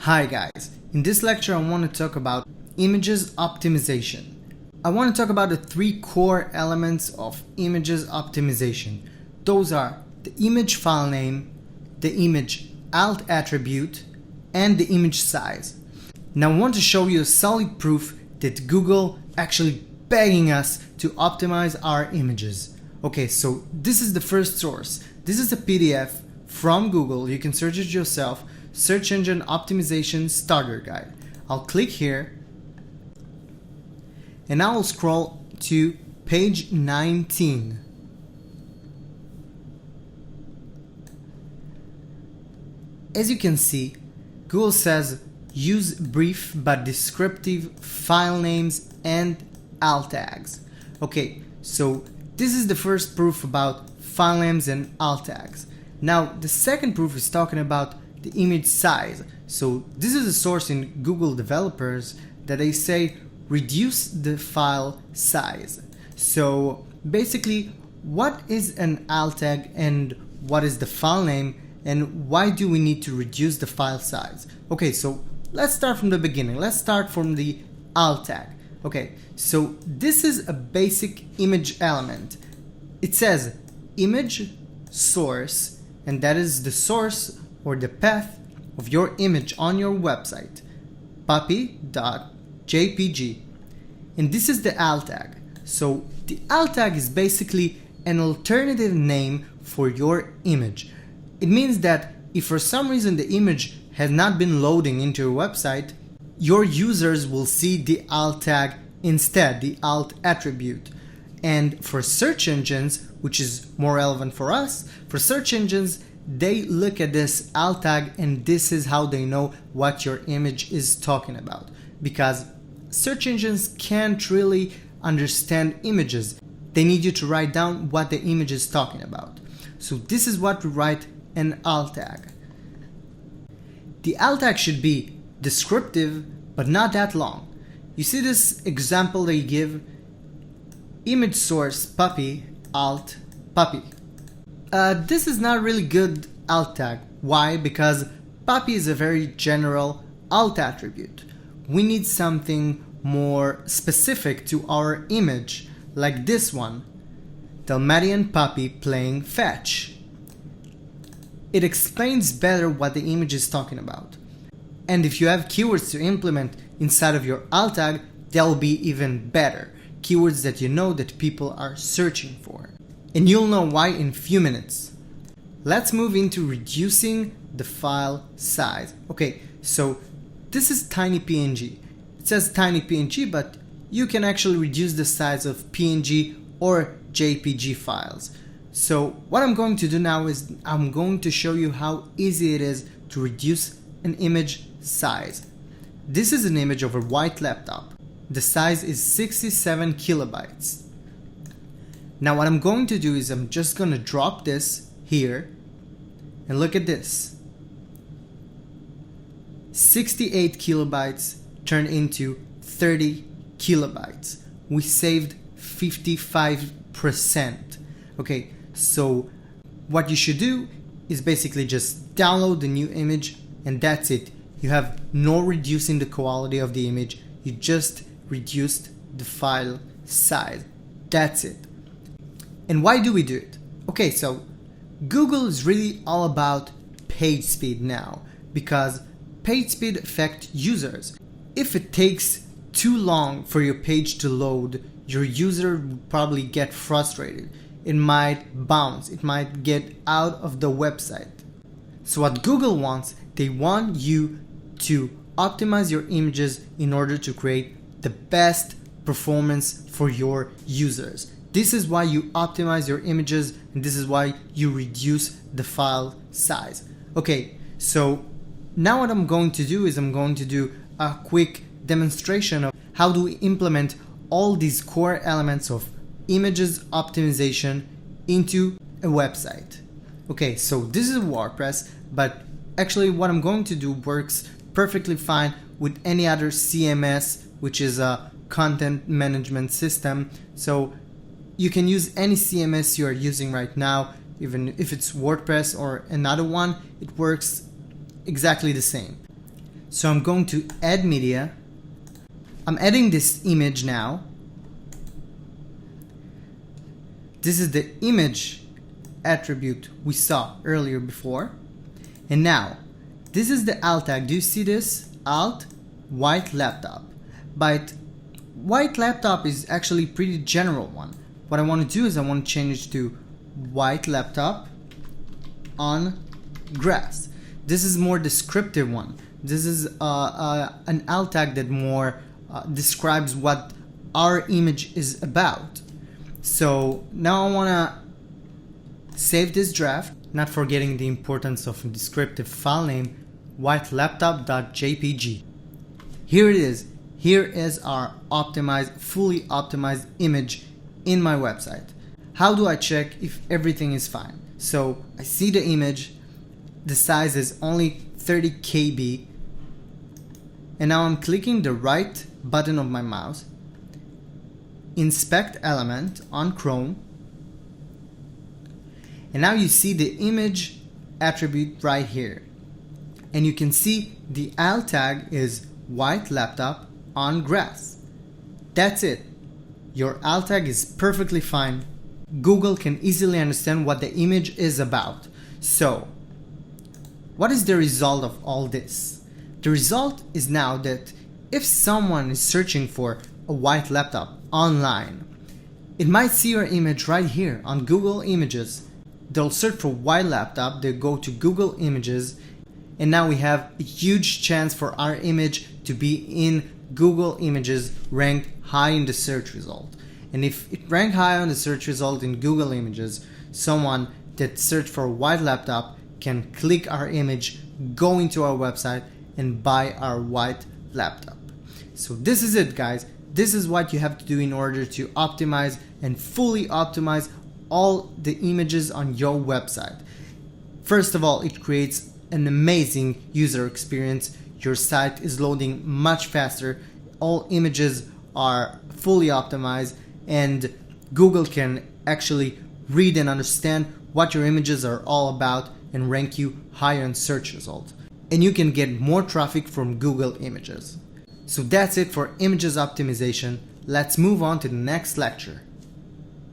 Hi guys, in this lecture I want to talk about images optimization. I want to talk about the three core elements of images optimization. Those are the image file name, the image alt attribute, and the image size. Now I want to show you a solid proof that Google actually begging us to optimize our images. Okay, so this is the first source. This is a PDF from Google. You can search it yourself. Search Engine Optimization Starter Guide. I'll click here and I will scroll to page 19. As you can see, Google says use brief but descriptive file names and alt tags. Okay, so this is the first proof about file names and alt tags. Now the second proof is talking about the image size. So this is a source in Google developers that they say reduce the file size. So basically, what is an alt tag and what is the file name and why do we need to reduce the file size? Okay, so let's start from the beginning. Let's start from the alt tag. Okay, so this is a basic image element. It says image source, and that is the source or the path of your image on your website, puppy.jpg. And this is the alt tag. So the alt tag is basically an alternative name for your image. It means that if for some reason the image has not been loading into your website, your users will see the alt tag instead, the alt attribute. And for search engines, which is more relevant for us, for search engines, they look at this alt tag and this is how they know what your image is talking about. Because search engines can't really understand images. They need you to write down what the image is talking about. So this is what we write an alt tag. The alt tag should be descriptive but not that long. You see this example they give? Image source puppy alt puppy. This is not really good alt tag. Why? Because puppy is a very general alt attribute. We need something more specific to our image, like this one, Dalmatian puppy playing fetch. It explains better what the image is talking about. And if you have keywords to implement inside of your alt tag, they'll be even better. Keywords that you know that people are searching for. And you'll know why in few minutes. Let's move into reducing the file size. Okay, so this is tiny PNG. It says tiny PNG, but you can actually reduce the size of PNG or JPG files. So what I'm going to do now is I'm going to show you how easy it is to reduce an image size. This is an image of a white laptop. The size is 67 kilobytes. Now what I'm going to do is I'm just going to drop this here and look at this. 68 kilobytes turned into 30 kilobytes. We saved 55%. Okay, so what you should do is basically just download the new image and that's it. You have no reducing the quality of the image. You just reduced the file size. That's it. And why do we do it? Okay, so Google is really all about page speed now because page speed affects users. If it takes too long for your page to load, your user will probably get frustrated. It might bounce. It might get out of the website. So what Google wants, they want you to optimize your images in order to create the best performance for your users. This is why you optimize your images and this is why you reduce the file size. Okay, so now what I'm going to do is I'm going to do a quick demonstration of how do we implement all these core elements of images optimization into a website. Okay, so this is WordPress, but actually what I'm going to do works perfectly fine with any other CMS, which is a content management system. So you can use any CMS you are using right now, even if it's WordPress or another one, it works exactly the same. So I'm going to add media. I'm adding this image now. This is the image attribute we saw earlier before. And now, this is the alt tag. Do you see this? Alt, white laptop. But white laptop is actually a pretty general one. What I want to do is I want to change it to white laptop on grass. This is more descriptive one. This is an alt tag that more describes what our image is about. So now I want to save this draft, not forgetting the importance of a descriptive file name, whitelaptop.jpg. Here it is. Here is our fully optimized image in my website. How do I check if everything is fine? So I see the image, the size is only 30 KB, and now I'm clicking the right button of my mouse, inspect element on Chrome, and now you see the image attribute right here, and you can see the alt tag is white laptop on grass. That's it. Your alt tag is perfectly fine. Google can easily understand what the image is about. So, what is the result of all this? The result is now that if someone is searching for a white laptop online, it might see your image right here on Google Images. They'll search for white laptop, they'll go to Google Images, and now we have a huge chance for our image to be in Google Images, ranked high in the search result. And if it ranked high on the search result in Google Images, someone that searched for a white laptop can click our image, go into our website, and buy our white laptop. So this is it, guys. This is what you have to do in order to optimize and fully optimize all the images on your website. First of all, it creates an amazing user experience. Your site is loading much faster. All images are fully optimized, and Google can actually read and understand what your images are all about and rank you higher in search results. And you can get more traffic from Google Images. So that's it for images optimization. Let's move on to the next lecture.